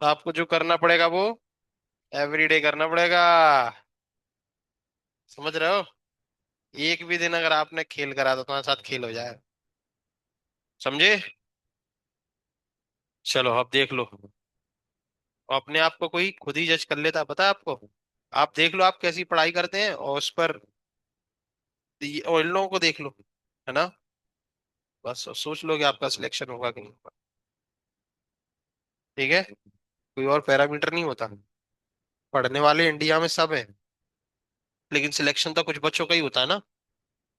तो आपको जो करना पड़ेगा वो एवरीडे करना पड़ेगा। समझ रहे हो? एक भी दिन अगर आपने खेल करा तो तुम्हारे साथ खेल हो जाए। समझे? चलो अब देख लो। अपने आप को कोई खुद ही जज कर लेता है, पता है आपको? आप देख लो आप कैसी पढ़ाई करते हैं और उस पर और इन लोगों को देख लो। है ना? बस सोच लो कि आपका सिलेक्शन होगा कि नहीं होगा। ठीक है? कोई और पैरामीटर नहीं होता। पढ़ने वाले इंडिया में सब है, लेकिन सिलेक्शन तो कुछ बच्चों का ही होता है ना।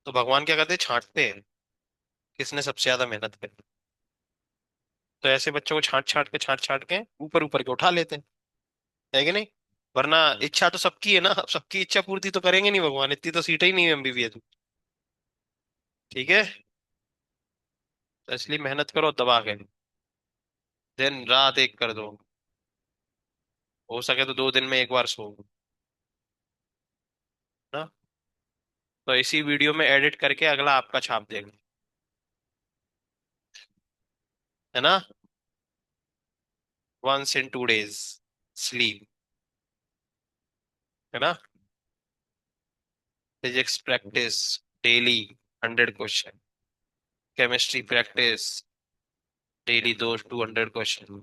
तो भगवान क्या करते हैं, छांटते हैं किसने सबसे ज्यादा मेहनत करी। तो ऐसे बच्चों को छांट छांट के ऊपर ऊपर के उठा लेते हैं। है कि नहीं? वरना इच्छा तो सबकी है ना, अब सबकी इच्छा पूर्ति तो करेंगे नहीं भगवान, इतनी तो सीटें ही नहीं है एमबीबीएस। ठीक है? तो इसलिए मेहनत करो दबा के, दिन रात एक कर दो। हो सके तो 2 दिन में एक बार सो ना। तो इसी वीडियो में एडिट करके अगला आपका छाप देंगे। है ना? Once in 2 days sleep. है ना? Physics practice daily 100 question. Chemistry practice daily दो 200 question.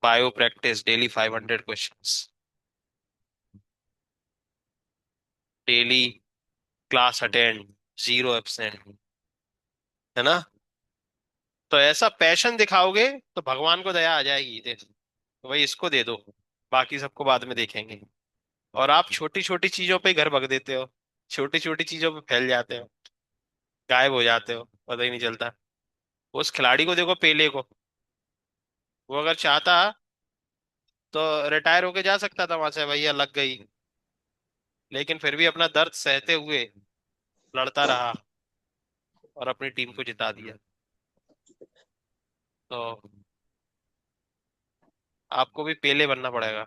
Bio practice daily 500 questions. Daily class attend, 0 absent. है ना? तो ऐसा पैशन दिखाओगे तो भगवान को दया आ जाएगी, दे तो भाई इसको दे दो, बाकी सबको बाद में देखेंगे। और आप छोटी छोटी चीजों पे घर भग देते हो, छोटी छोटी चीजों पे फैल जाते हो, गायब हो जाते हो, पता ही नहीं चलता। उस खिलाड़ी को देखो, पेले को। वो अगर चाहता तो रिटायर होके जा सकता था वहां से, भैया लग गई। लेकिन फिर भी अपना दर्द सहते हुए लड़ता रहा और अपनी टीम को जिता दिया। तो आपको भी पेले बनना पड़ेगा।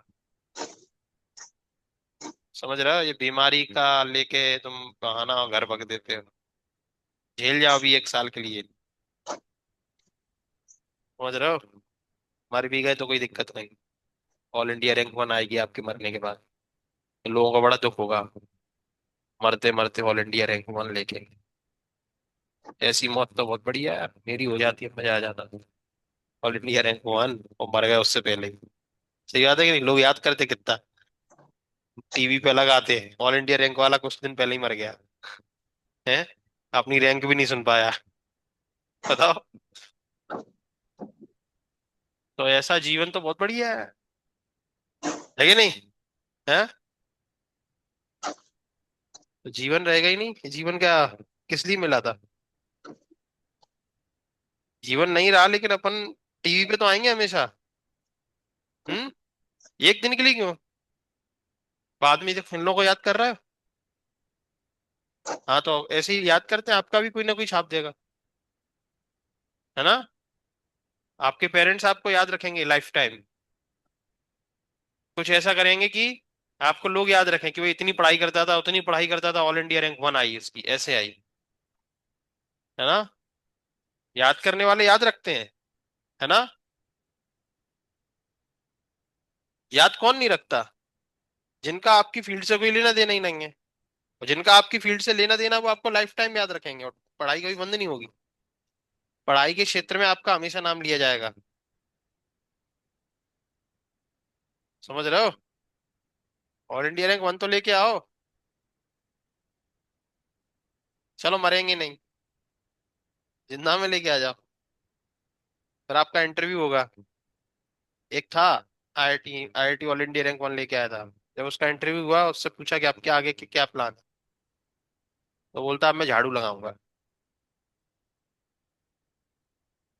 समझ रहे हो? ये बीमारी का लेके तुम बहाना घर भग देते हो। झेल जाओ अभी 1 साल के लिए। समझ रहे हो? मर भी गए तो कोई दिक्कत नहीं। ऑल इंडिया रैंक 1 आएगी आपके मरने के बाद। लोगों को बड़ा दुख होगा, मरते मरते ऑल इंडिया रैंक 1 लेके। ऐसी मौत तो बहुत बढ़िया है, मेरी हो जाती है मजा आ जाता। ऑल इंडिया रैंक 1 और मर गए उससे पहले ही। सही बात है कि नहीं? लोग याद करते कितना, टीवी पे लगाते हैं ऑल इंडिया रैंक वाला कुछ दिन पहले ही मर गया है, अपनी रैंक भी नहीं सुन पाया। बताओ। तो ऐसा जीवन तो बहुत बढ़िया है कि नहीं? है? तो जीवन रहेगा ही नहीं, जीवन क्या किस लिए मिला था? जीवन नहीं रहा, लेकिन अपन टीवी पे तो आएंगे हमेशा। हम्म। एक दिन के लिए क्यों? बाद में जब फिल्मों को याद कर रहा है। हाँ तो ऐसे ही याद करते हैं, आपका भी कोई ना कोई छाप देगा। है ना? आपके पेरेंट्स आपको याद रखेंगे लाइफ टाइम। कुछ ऐसा करेंगे कि आपको लोग याद रखें कि वो इतनी पढ़ाई करता था, उतनी पढ़ाई करता था, ऑल इंडिया रैंक 1 आई इसकी, ऐसे आई। है ना? याद करने वाले याद रखते हैं। है ना? याद कौन नहीं रखता? जिनका आपकी फील्ड से कोई लेना देना ही नहीं है। और जिनका आपकी फील्ड से लेना देना, वो आपको लाइफ टाइम याद रखेंगे और पढ़ाई कभी बंद नहीं होगी। पढ़ाई के क्षेत्र में आपका हमेशा नाम लिया जाएगा। समझ रहे हो? ऑल इंडिया रैंक 1 तो लेके आओ। चलो मरेंगे नहीं, जिंदा में लेके आ जाओ। फिर आपका इंटरव्यू होगा। एक था आईआईटी ऑल इंडिया रैंक 1 लेके आया था। जब उसका इंटरव्यू हुआ, उससे पूछा कि आपके आगे के क्या प्लान है। तो बोलता अब मैं झाड़ू लगाऊंगा।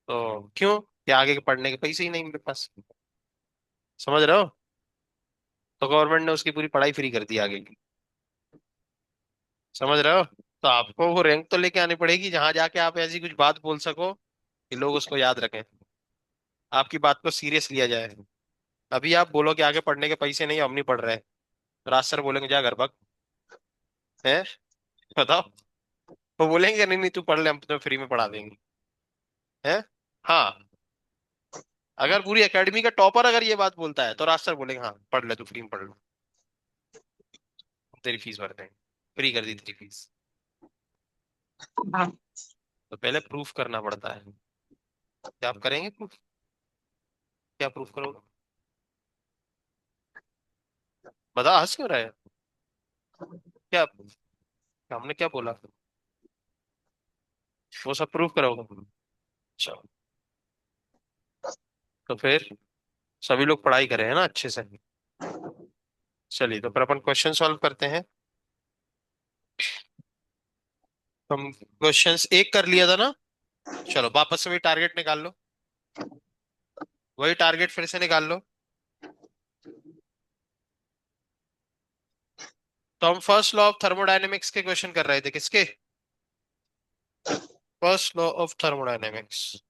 तो क्यों? कि आगे के पढ़ने के पैसे ही नहीं मेरे पास। समझ रहे हो? तो गवर्नमेंट ने उसकी पूरी पढ़ाई फ्री कर दी आगे की। समझ रहे हो? तो आपको वो रैंक तो लेके आनी पड़ेगी जहां जाके आप ऐसी कुछ बात बोल सको कि लोग उसको याद रखें, आपकी बात को सीरियस लिया जाए। अभी आप बोलो कि आगे पढ़ने के पैसे नहीं, हम नहीं पढ़ रहे, राज सर बोलेंगे जा घर भाग। है? बताओ। वो बोलेंगे नहीं नहीं तू पढ़ ले, हम तुम्हें फ्री में पढ़ा देंगे। है? हाँ। अगर पूरी एकेडमी का टॉपर अगर ये बात बोलता है तो राज सर बोलेंगे हाँ पढ़ ले, तू फ्री में पढ़ लो, तेरी फीस भर देंगे, फ्री कर दी तेरी फीस। तो पहले प्रूफ करना पड़ता है। क्या आप करेंगे प्रूफ? क्या प्रूफ करोगे? बता, हंस क्यों रहे हैं? क्या हमने क्या बोला? वो सब प्रूफ करोगे? अच्छा, तो फिर सभी लोग पढ़ाई करें है ना अच्छे से। चलिए तो फिर अपन क्वेश्चन सॉल्व करते हैं। हम क्वेश्चंस एक कर लिया था ना, चलो वापस से वही टारगेट निकाल लो, वही टारगेट फिर से निकाल लो। तो हम फर्स्ट लॉ ऑफ थर्मोडायनेमिक्स के क्वेश्चन कर रहे थे, किसके? First law of thermodynamics.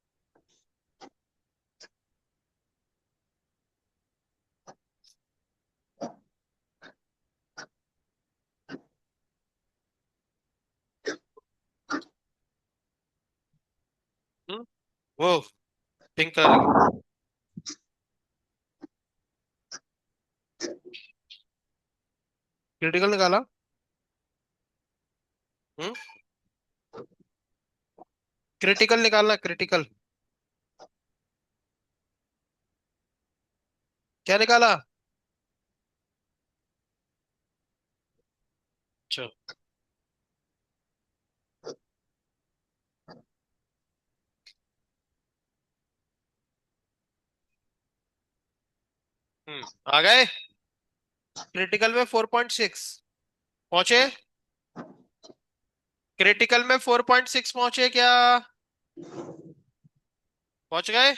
वो पिंक कलर की क्रिटिकल निकाला। हम्म, क्रिटिकल निकालना, क्रिटिकल। क्या निकाला? अच्छा। आ गए। क्रिटिकल में 4.6 पहुंचे। क्रिटिकल में 4.6 पहुंचे क्या? पहुंच गए।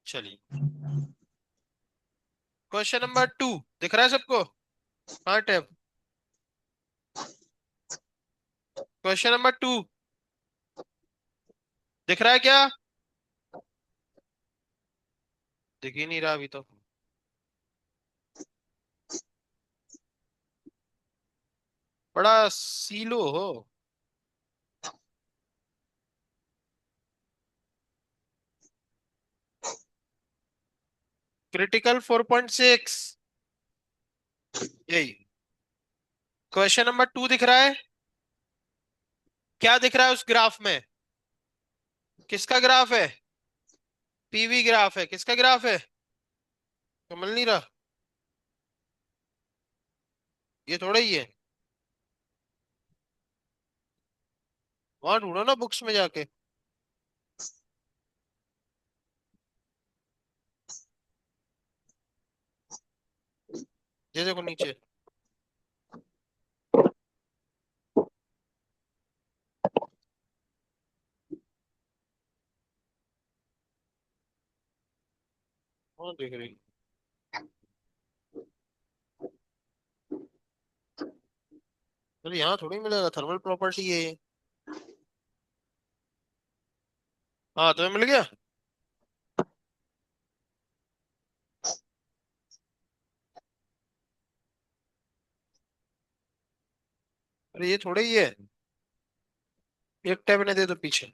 चलिए क्वेश्चन नंबर 2 दिख रहा है सबको? हाँ टैब। क्वेश्चन नंबर 2 दिख रहा है क्या? दिख ही नहीं रहा अभी तो। बड़ा सीलो हो। क्रिटिकल 4.6, यही। क्वेश्चन नंबर 2 दिख रहा है? क्या दिख रहा है उस ग्राफ में? किसका ग्राफ है? पीवी ग्राफ है। किसका ग्राफ है? तो मिल नहीं रहा। ये थोड़ा ही है। वहां ढूंढो ना बुक्स में जाके। ये देखो नीचे। हाँ देख रही। अरे यहाँ थोड़ी मिलेगा, थर्मल प्रॉपर्टी है ये। हाँ तुम्हें मिल गया। अरे ये थोड़ा ही है। एक टैब ने दे दो पीछे।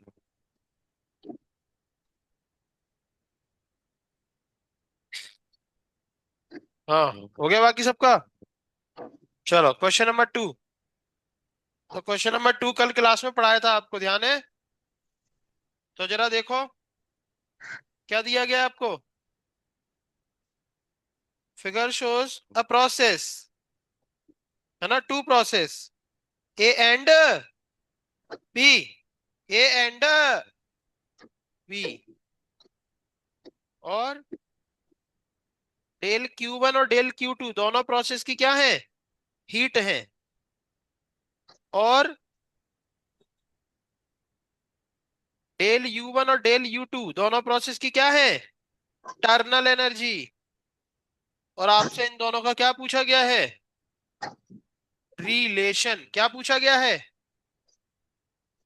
हाँ हो गया बाकी सबका। चलो क्वेश्चन नंबर 2। तो क्वेश्चन नंबर 2 कल क्लास में पढ़ाया था, आपको ध्यान है? तो जरा देखो क्या दिया गया है आपको। फिगर शोज अ प्रोसेस, है ना, two process, A and B, A and B, और डेल Q1 और डेल Q2 दोनों प्रोसेस की क्या है? हीट है। और डेल U1 और डेल U2 दोनों प्रोसेस की क्या है? Internal energy. और आपसे इन दोनों का क्या पूछा गया है? रिलेशन। क्या पूछा गया है?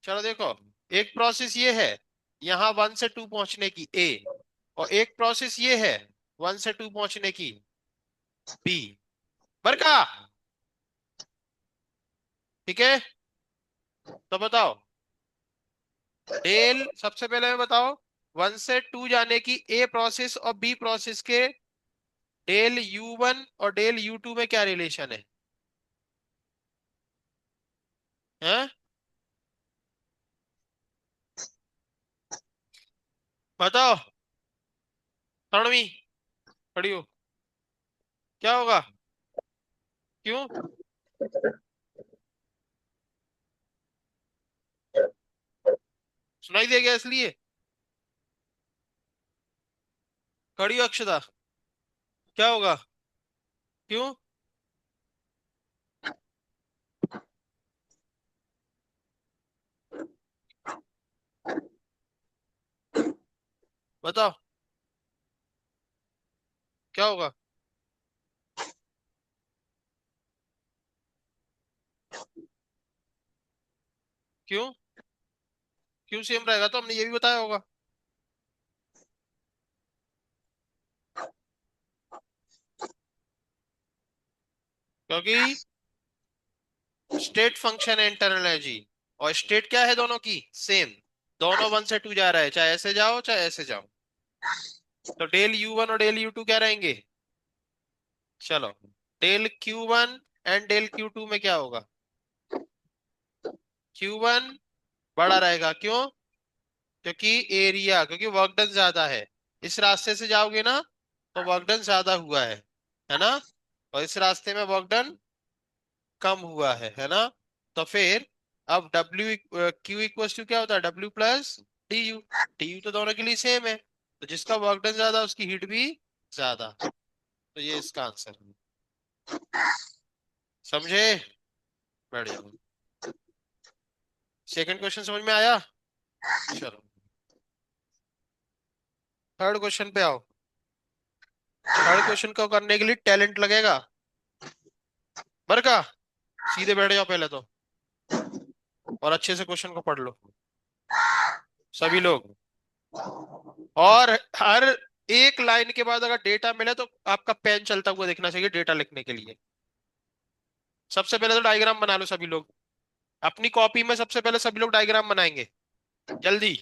चलो देखो, एक प्रोसेस ये है यहां 1 से 2 पहुंचने की, ए, और एक प्रोसेस ये है 1 से 2 पहुंचने की, बी। बरका, ठीक है। तो बताओ, डेल सबसे पहले में बताओ, वन से टू जाने की ए प्रोसेस और बी प्रोसेस के डेल यू वन और डेल यू टू में क्या रिलेशन है? हैं? बताओ। तन्वी, खड़ी हो। क्या होगा? क्यों? सुनाई दे गया इसलिए? खड़ी हो अक्षता। क्या होगा? क्यों? बताओ। क्या होगा? क्यों? क्यों सेम रहेगा? तो हमने ये भी बताया होगा। क्योंकि स्टेट फंक्शन है इंटरनल है जी। और स्टेट क्या है दोनों की? सेम। दोनों वन से टू जा रहा है, चाहे ऐसे जाओ चाहे ऐसे जाओ। तो डेल यू वन और डेल यू टू क्या रहेंगे? चलो। Del Q one and del Q two में क्या होगा? क्यू वन बड़ा रहेगा, क्यों? क्योंकि एरिया, क्योंकि वर्क डन ज्यादा है। इस रास्ते से जाओगे ना तो वर्क डन ज्यादा हुआ है ना? और इस रास्ते में वर्क डन कम हुआ है ना? तो फिर अब डब्ल्यू क्यू इक्वल टू क्या होता है? W plus D you. D you तो दोनों के लिए सेम है, तो जिसका वर्क डन ज्यादा उसकी हीट भी ज्यादा। तो ये इसका आंसर है। समझे? बढ़िया। सेकंड क्वेश्चन समझ में आया? चलो, थर्ड क्वेश्चन पे आओ। थर्ड क्वेश्चन को करने के लिए टैलेंट लगेगा। बरका, सीधे बैठ जाओ पहले तो, और अच्छे से क्वेश्चन को पढ़ लो सभी लोग। और हर एक लाइन के बाद अगर डेटा मिले तो आपका पेन चलता हुआ दिखना चाहिए डेटा लिखने के लिए। सबसे पहले तो डायग्राम बना लो सभी लोग। अपनी कॉपी में सबसे पहले सभी लोग डायग्राम बनाएंगे, जल्दी।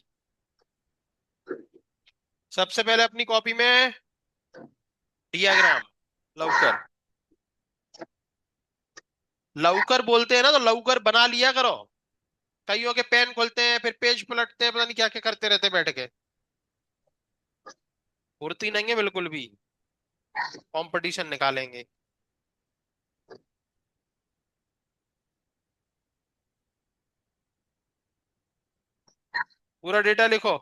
सबसे पहले अपनी कॉपी में डियाग्राम। लवकर। लवकर बोलते हैं ना, तो लवकर बना लिया करो। कईयों के पेन खोलते हैं फिर पेज पलटते हैं, पता नहीं क्या क्या करते रहते हैं बैठ के। फुर्ती नहीं है बिल्कुल भी। कंपटीशन निकालेंगे। पूरा डेटा लिखो।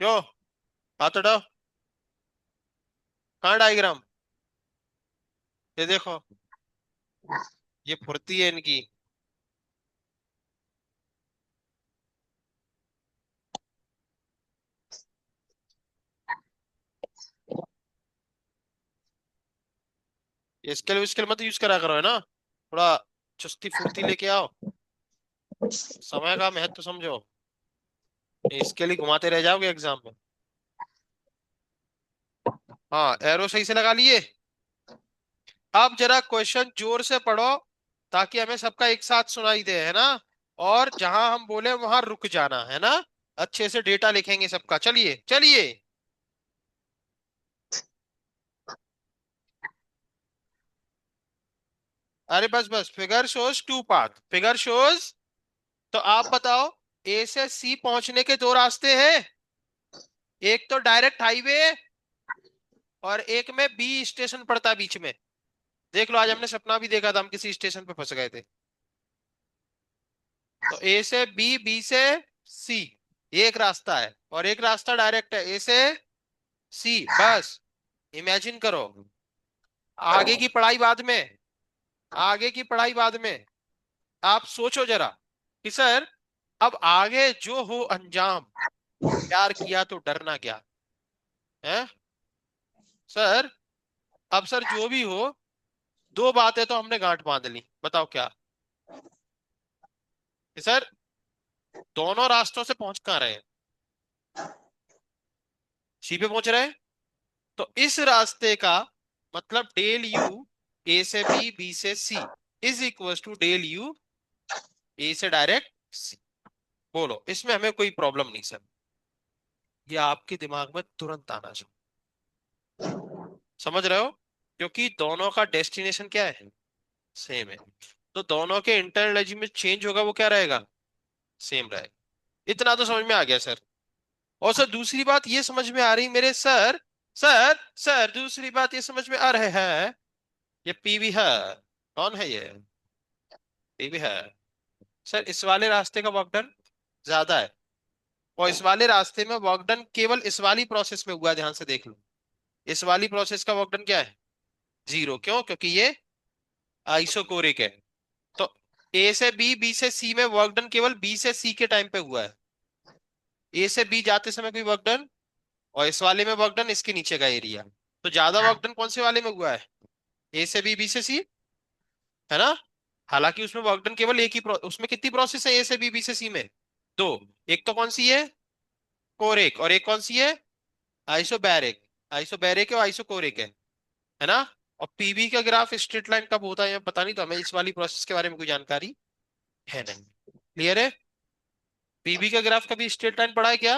क्यों? हाथ उठाओ। कहाँ डायग्राम? ये देखो। ये फुर्ती है इनकी। ये स्केल स्केल मत यूज करा करो, है ना? थोड़ा चुस्ती फुर्ती लेके आओ। समय का महत्व समझो। इसके लिए घुमाते रह जाओगे एग्जाम में। हाँ, एरो सही से लगा लिए। अब जरा क्वेश्चन जोर से पढ़ो, ताकि हमें सबका एक साथ सुनाई दे, है ना? और जहां हम बोले वहां रुक जाना, है ना? अच्छे से डेटा लिखेंगे सबका। चलिए चलिए। अरे बस बस, figure shows two path, figure shows. तो आप बताओ, ए से सी पहुंचने के दो रास्ते हैं। एक तो डायरेक्ट हाईवे, और एक में बी स्टेशन पड़ता है बीच में। देख लो, आज हमने सपना भी देखा था, हम किसी स्टेशन पे फंस गए थे। तो ए से बी, बी से सी, ये एक रास्ता है। और एक रास्ता डायरेक्ट है, ए से सी बस। इमेजिन करो। आगे की पढ़ाई बाद में, आगे की पढ़ाई बाद में। आप सोचो जरा कि सर, अब आगे जो हो अंजाम, प्यार किया तो डरना क्या है? सर, अब सर जो भी हो, दो बातें तो हमने गांठ बांध ली, बताओ क्या? कि सर, दोनों रास्तों से पहुंच कहाँ रहे हैं? सी पे पहुंच रहे हैं। तो इस रास्ते का मतलब डेल यू, ए से बी, बी से C, is equal to del U, A से डायरेक्ट सी। बोलो इसमें हमें कोई प्रॉब्लम नहीं सर, ये आपके दिमाग में तुरंत आना चाहिए। समझ रहे हो? क्योंकि दोनों का डेस्टिनेशन क्या है, सेम है। तो दोनों के इंटरनल में चेंज होगा वो क्या रहेगा, सेम रहेगा। इतना तो समझ में आ गया सर। और सर दूसरी बात ये समझ में आ रही मेरे सर, सर सर दूसरी बात ये समझ में आ रहे हैं, ये पीवी है, कौन है ये, पीवी है। सर इस वाले रास्ते का वर्क डन ज्यादा है, और इस वाले रास्ते में वर्क डन केवल इस वाली प्रोसेस में हुआ है, ध्यान से देख लो। इस वाली प्रोसेस का वर्क डन क्या है, जीरो। क्यों? क्योंकि ये आइसोकोरिक है। तो ए से बी, बी से सी में वर्क डन केवल बी से सी के टाइम पे हुआ है। ए से बी जाते समय कोई वर्क डन, और इस वाले में वर्क डन इसके नीचे का एरिया। तो ज्यादा वर्क डन कौन से वाले में हुआ है, ए से बी, बी से सी, है ना। हालांकि उसमें वर्क डन केवल एक ही उसमें कितनी प्रोसेस है ए से बी, बी से सी में, दो। एक तो कौन सी है, कोरिक, और एक कौन सी है, आइसोबैरिक। आइसोबैरिक है और आइसोकोरिक है ना। और पीवी का ग्राफ स्ट्रेट लाइन कब होता है पता नहीं, तो हमें इस वाली प्रोसेस के बारे में कोई जानकारी है नहीं। क्लियर है? पीवी का ग्राफ कभी स्ट्रेट लाइन पढ़ा है क्या,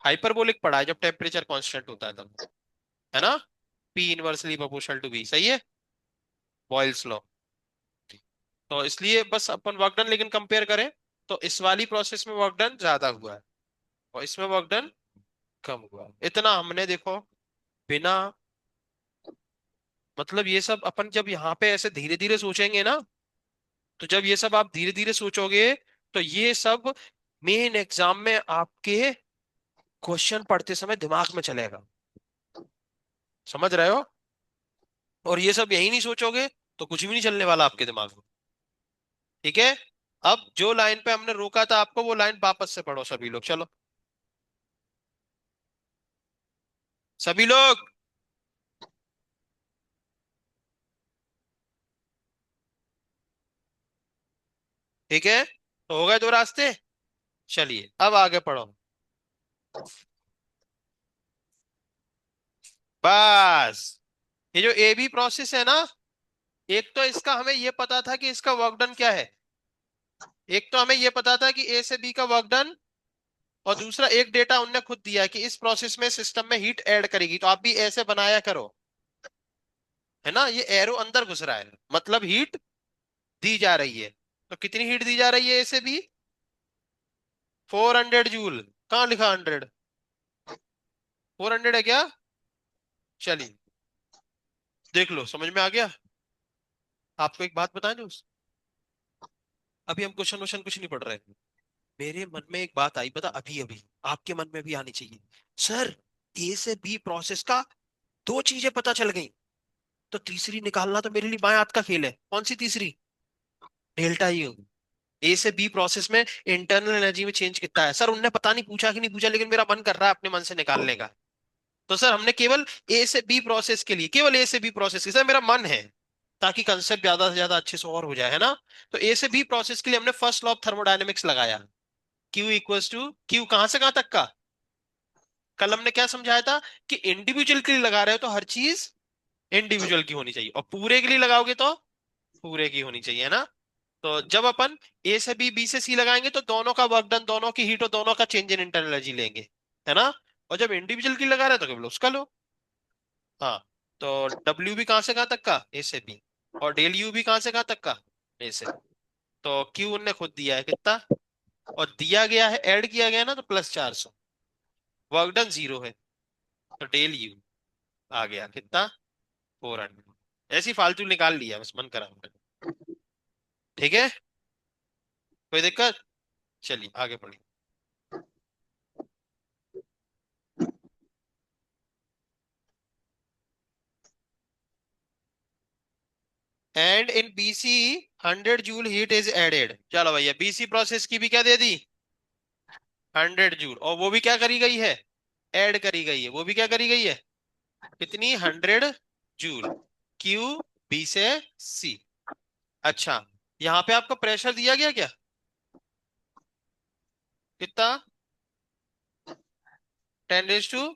हाइपरबोलिक पढ़ा है, जब टेम्परेचर कांस्टेंट होता है तब, है ना। P inversely proportional to B, सही है, बॉयल्स लॉ। तो इसलिए बस अपन वर्क डन लेकिन कंपेयर करें, तो इस वाली प्रोसेस में वर्क डन ज्यादा हुआ है, और इसमें वर्क डन कम हुआ है। इतना हमने देखो बिना, मतलब ये सब अपन जब यहाँ पे ऐसे धीरे धीरे सोचेंगे ना, तो जब ये सब आप धीरे धीरे सोचोगे, तो ये सब मेन एग्जाम में आपके क्वेश्चन पढ़ते समय दिमाग में चलेगा। समझ रहे हो? और ये सब यही नहीं सोचोगे तो कुछ भी नहीं चलने वाला आपके दिमाग में। ठीक है। अब जो लाइन पे हमने रोका था आपको, वो लाइन वापस से पढ़ो सभी लोग, चलो सभी लोग। ठीक है, तो हो गए दो रास्ते। चलिए अब आगे पढ़ो। बस, ये जो ए बी प्रोसेस है ना, एक तो इसका हमें ये पता था कि इसका वर्क डन क्या है, एक तो हमें ये पता था कि ए से बी का वर्क डन, और दूसरा एक डेटा उनने खुद दिया है कि इस प्रोसेस में सिस्टम में हीट ऐड करेगी, तो आप भी ऐसे बनाया करो, है ना। ये एरो अंदर घुस रहा है, मतलब हीट दी जा रही है। तो कितनी हीट दी जा रही है ए से बी, 400 जूल। कहाँ लिखा 100, 400 है क्या? चलिए देख लो, समझ में आ गया। आपको एक बात बताएं दोस्त, अभी हम क्वेश्चन वोश्चन कुछ नहीं पढ़ रहे, मेरे मन में एक बात आई, पता अभी अभी, आपके मन में भी आनी चाहिए। सर ए से बी प्रोसेस का दो चीजें पता चल गई, तो तीसरी निकालना तो मेरे लिए बाएं हाथ का खेल है। कौन सी तीसरी? Delta U. ए से बी प्रोसेस में इंटरनल एनर्जी में चेंज कितना है, सर उनने पता नहीं पूछा कि नहीं पूछा, लेकिन मेरा मन कर रहा है अपने मन से निकालने का। तो सर हमने केवल ए से बी प्रोसेस के लिए, केवल ए से बी प्रोसेस के, सर मेरा मन है, ताकि कंसेप्ट ज्यादा से ज्यादा अच्छे से और हो जाए, है ना। तो ए से बी प्रोसेस के लिए हमने फर्स्ट लॉ ऑफ थर्मोडायनेमिक्स लगाया, क्यू इक्वल्स टू क्यू, कहां से कहां तक का। कल हमने क्या समझाया था, कि इंडिविजुअल के लिए लगा रहे हो तो हर चीज इंडिविजुअल की होनी चाहिए, और पूरे के लिए लगाओगे तो पूरे की होनी चाहिए, है ना। तो जब अपन ए से बी, बी से सी लगाएंगे, तो दोनों का वर्क डन, दोनों की हीट और दोनों का चेंज इन इंटरनल एनर्जी लेंगे, है ना। और जब इंडिविजुअल की लगा रहे हो तो केवल उसका लो। हाँ, तो डब्ल्यू भी कहां से कहां तक का, ए से बी, और डेल यू भी कहां से कहां तक का, ए से। तो क्यू उनने खुद दिया है कितना, और दिया गया है, ऐड किया गया है ना, तो +400, वर्क डन 0 है, तो डेल यू आ गया कितना, 400। ऐसी फालतू निकाल लिया, बस मन करा हमने। ठीक है, कोई दिक्कत? चलिए आगे बढ़िए। And in BC 100 joule heat is added. चलो भैया, बीसी प्रोसेस की भी क्या दे दी, 100 जूल, और वो भी क्या करी गई है, ऐड करी गई है। वो भी क्या करी गई है, कितनी, 100 जूल, क्यू, बी से सी। अच्छा, यहाँ पे आपको प्रेशर दिया गया क्या, कितना, 10⁴।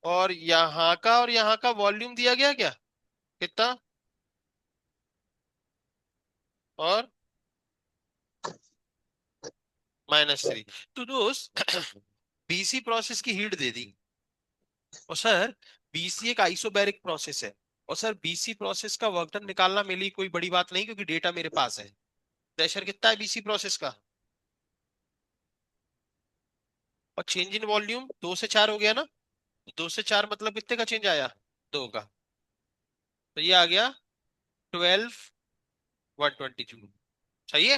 और यहाँ का वॉल्यूम दिया गया क्या, कितना, और -3। तो दोस्त बीसी प्रोसेस की हीट दे दी, और सर बीसी एक आइसोबैरिक प्रोसेस है, और सर बीसी प्रोसेस का वर्क डन निकालना मेरे लिए कोई बड़ी बात नहीं, क्योंकि डेटा मेरे पास है। प्रेशर कितना है बीसी प्रोसेस का, और चेंज इन वॉल्यूम 2 से 4 हो गया ना। 2 से 4 मतलब कितने का चेंज आया, 2 का। तो ये आ गया 12 122। सही है।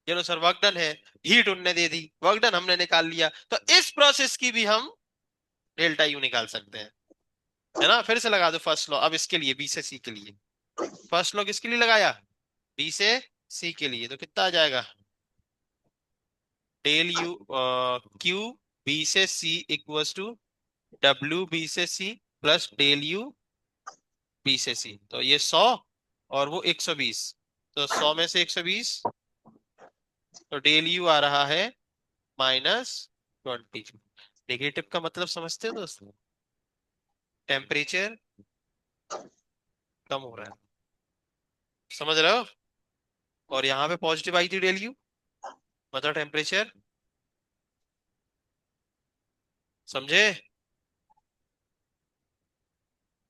चलो सर वर्क डन है, हीट उनने दे दी, वर्क डन हमने निकाल लिया, तो इस प्रोसेस की भी हम डेल्टा यू निकाल सकते हैं, है ना। फिर से लगा दो फर्स्ट लॉ, अब इसके लिए बी से सी के लिए। फर्स्ट लॉ किसके लिए लगाया, बी से सी के लिए, तो कितना आ जाएगा, डेल यू क्यू बी से C equals to W B से C plus del U B से सी। तो ये 100 और वो 120, तो 100 में से 120, तो डेल यू आ रहा है -20। नेगेटिव का मतलब समझते हो दोस्तों, टेम्परेचर कम हो रहा है, समझ रहे हो। और यहाँ पे पॉजिटिव आई थी डेल यू, मतलब टेम्परेचर, समझे,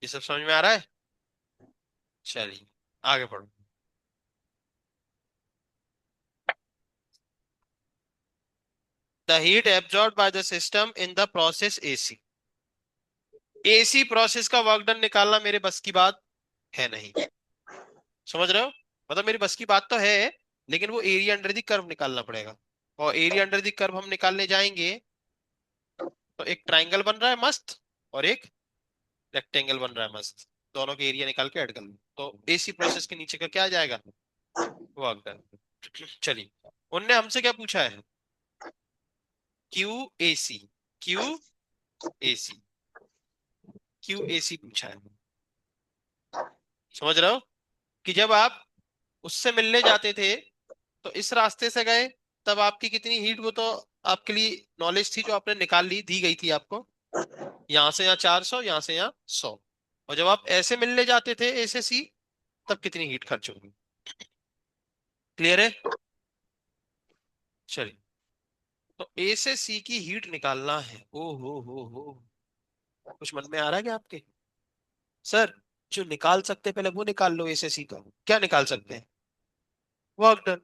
ये सब समझ में आ रहा है। चलिए आगे पढ़ो। The heat absorb by the system in the process AC. AC process का वर्क डन निकालना मेरे बस की बात है नहीं, समझ रहे हो। मतलब मेरी बस की बात तो है, लेकिन वो एरिया अंडर द कर्व निकालना पड़ेगा, और एरिया अंडर द कर्व हम निकालने जाएंगे, तो एक ट्राइंगल बन रहा है मस्त, और एक रेक्टेंगल बन रहा है मस्त, दोनों के एरिया निकाल के ऐड कर लो, तो एसी प्रोसेस के नीचे का क्या आ जाएगा, वर्क डन। चलिए, उनने हमसे क्या पूछा है, Q A C, Q A C, Q A C पूछा है। समझ रहे हो, कि जब आप उससे मिलने जाते थे, तो इस रास्ते से गए, तब आपकी कितनी हीट, वो तो आपके लिए नॉलेज थी जो आपने निकाल ली, दी गई थी आपको, यहां से यहाँ 400, यहाँ से यहाँ 100। और जब आप ऐसे मिलने जाते थे ए से सी, तब कितनी हीट खर्च होगी। क्लियर है। चलिए, तो ए से सी की हीट निकालना है, ओ हो, कुछ मन में आ रहा है क्या आपके, सर जो निकाल सकते हैं पहले वो निकाल लो, ए से सी का क्या निकाल सकते हैं, वर्क डन,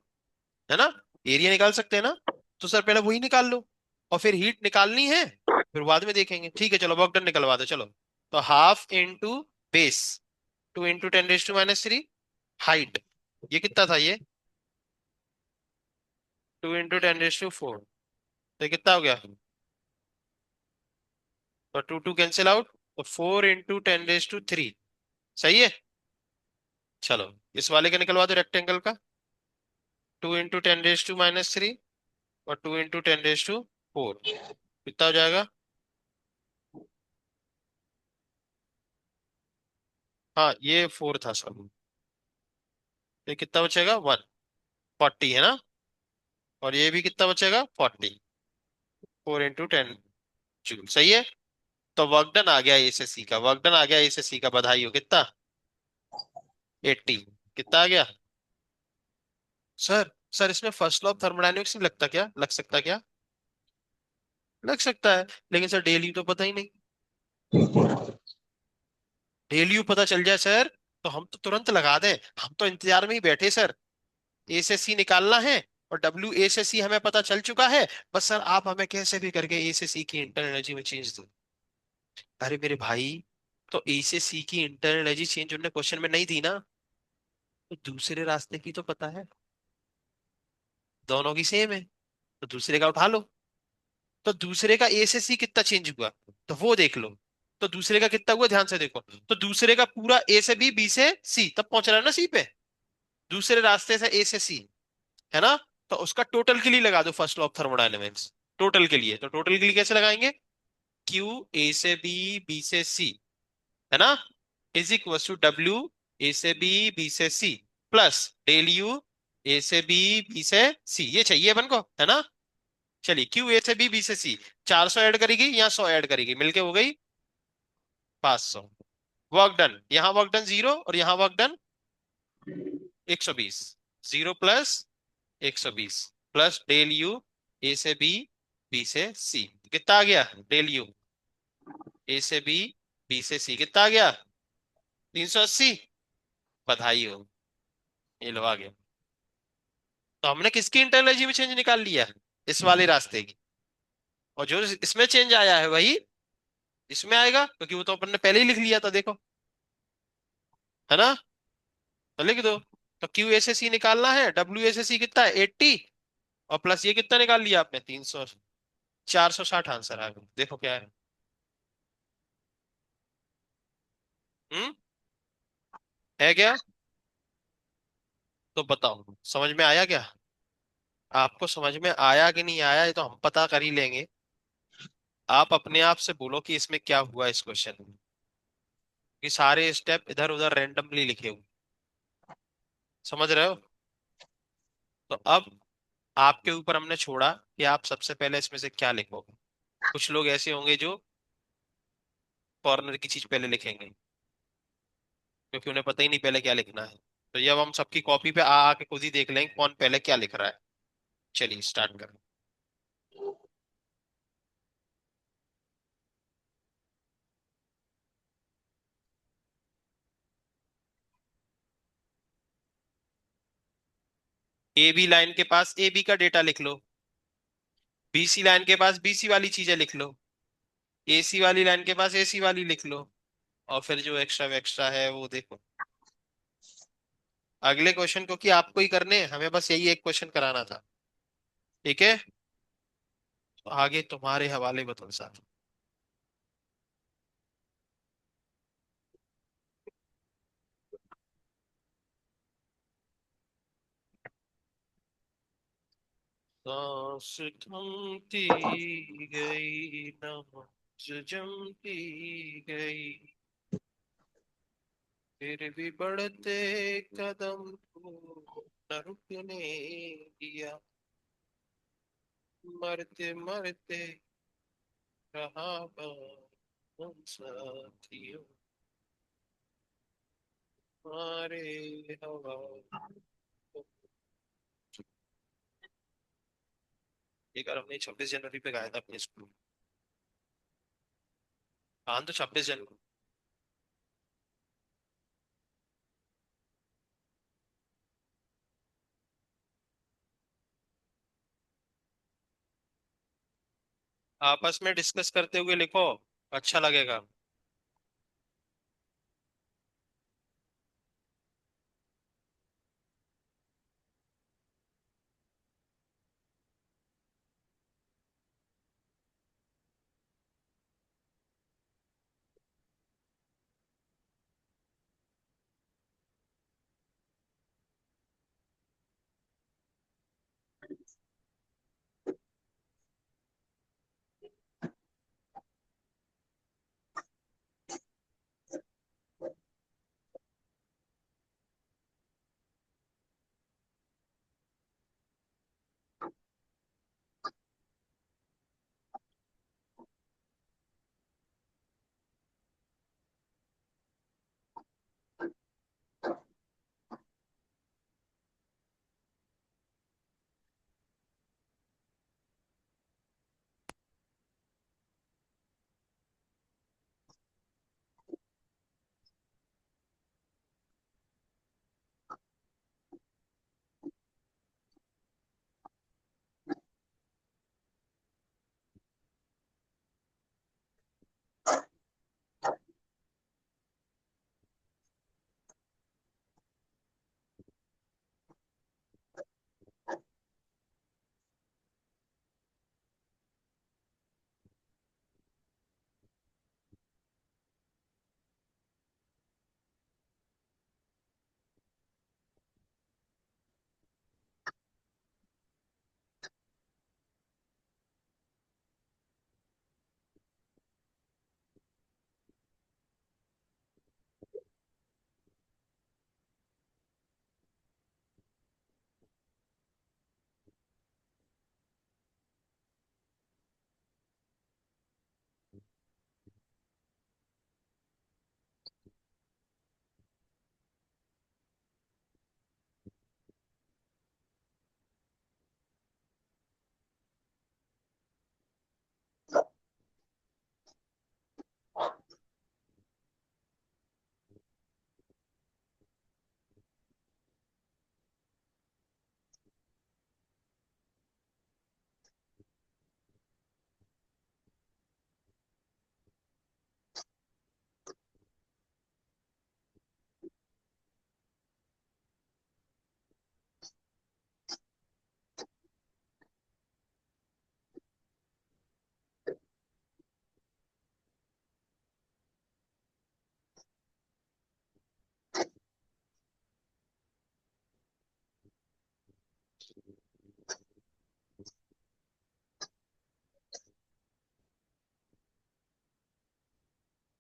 है ना। एरिया निकाल सकते हैं ना, तो सर पहले वही निकाल लो, और फिर हीट निकालनी है, फिर बाद में देखेंगे, ठीक है चलो वर्क डन निकलवा दो चलो। तो हाफ इंटू बेस, 2 × 10⁻³ हाइट, ये कितना था ये, 2 × 10⁴, तो ये कितना हो गया, तो 2 2 कैंसिल आउट, तो 4 × 10⁻³ सही है। चलो इस वाले का निकलवा दो, रेक्टेंगल का, 2 × 10⁻³ और 2 × 10⁴, कितना हो जाएगा, हाँ ये 4 था सब, ये कितना बचेगा, 140 है ना, और ये भी कितना बचेगा, 40, 4 × 10 जूल, सही है। तो वर्क डन आ गया ए से सी का, वर्क डन आ गया ए से सी का, बधाई हो, कितना, 80। कितना आ गया, सर सर इसमें फर्स्ट लॉ ऑफ थर्मोडायनेमिक्स नहीं लगता क्या, लग सकता क्या, लग सकता है, लेकिन सर डेली तो पता ही नहीं, डेली पता चल जाए सर, तो हम तो तुरंत लगा दें, हम तो इंतजार में ही बैठे सर, ए से सी निकालना है, और डब्ल्यू ए से सी हमें पता चल चुका है, बस सर आप हमें कैसे भी करके ए से सी की इंटरनल एनर्जी में चेंज दो। अरे मेरे भाई, तो ए से सी की इंटरनल एनर्जी चेंज उन्होंने क्वेश्चन में नहीं दी ना, तो दूसरे रास्ते की तो पता है, दोनों की सेम है, तो दूसरे का उठा लो, तो दूसरे का ए से सी कितना चेंज हुआ, तो वो देख लो, तो दूसरे का कितना हुआ ध्यान से देखो, तो दूसरे का पूरा ए से बी, बी से सी, तब पहुंच रहा है ना सी पे, दूसरे रास्ते से ए से सी, है ना। तो उसका टोटल के लिए लगा दो first law of thermodynamics, total के लिए, तो टोटल के लिए कैसे लगाएंगे, क्यू ए से बी, बी से सी, है ना, is equal to W A से बी, बी से C, plus del U A से बी, बी से सी, ये चाहिए अपन को, है ना। चलिए क्यू ए से बी, बी से सी, 400 ऐड करेगी या 100 ऐड करेगी, मिलके हो गई 500। वर्क डन, यहाँ वर्क डन 0 और यहाँ work done 120, 0 plus 120 plus del U A से बी, बी से सी, कितना आ गया डेल यू। ए से बी, बी से सी कितना आ गया, 380। बधाई हो, ये लो आ गया। तो हमने किसकी इंटरलॉजी में चेंज निकाल लिया, इस वाले रास्ते की। और जो इसमें चेंज आया है वही इसमें आएगा, क्योंकि वो तो अपन ने पहले ही लिख लिया था देखो, है ना। तो लिख दो। तो क्यू ए से सी निकालना है, डब्ल्यू ए से सी कितना है 80, और प्लस ये कितना निकाल लिया आपने 300, 460 आंसर आ गया, देखो क्या है। हम्म। है क्या। तो बताओ समझ में आया क्या, आपको समझ में आया कि नहीं आया, ये तो हम पता कर ही लेंगे। आप अपने आप से बोलो कि इसमें क्या हुआ इस क्वेश्चन में, कि सारे स्टेप इधर उधर रैंडमली लिखे हुए, समझ रहे हो। तो अब आपके ऊपर हमने छोड़ा कि आप सबसे पहले इसमें से क्या लिखोगे। कुछ लोग ऐसे होंगे जो कॉर्नर की चीज पहले लिखेंगे, क्योंकि उन्हें पता ही नहीं पहले क्या लिखना है। तो ये अब हम सबकी कॉपी पे आ आके खुद ही देख लेंगे कौन पहले क्या लिख रहा है। चलिए स्टार्ट करें। ए बी लाइन के पास ए बी का डेटा लिख लो, बी सी लाइन के पास बी सी वाली चीजें लिख लो, ए सी वाली लाइन के पास ए सी वाली लिख लो, और फिर जो एक्स्ट्रा एक्स्ट्रा है वो देखो। अगले क्वेश्चन को कि आपको ही करने हैं, हमें बस यही एक क्वेश्चन कराना था, ठीक है। तो आगे तुम्हारे हवाले बताओ साहब। सांस थमती गई, नब्ज जमती गई, फिर भी बढ़ते कदम को न रुकने दिया, मरते मरते रहा हम साथियों, हमारे हवा। ये गाना हमने 26 जनवरी पे गाया था अपने स्कूल में। हाँ तो 26 जनवरी। आपस में डिस्कस करते हुए लिखो, अच्छा लगेगा।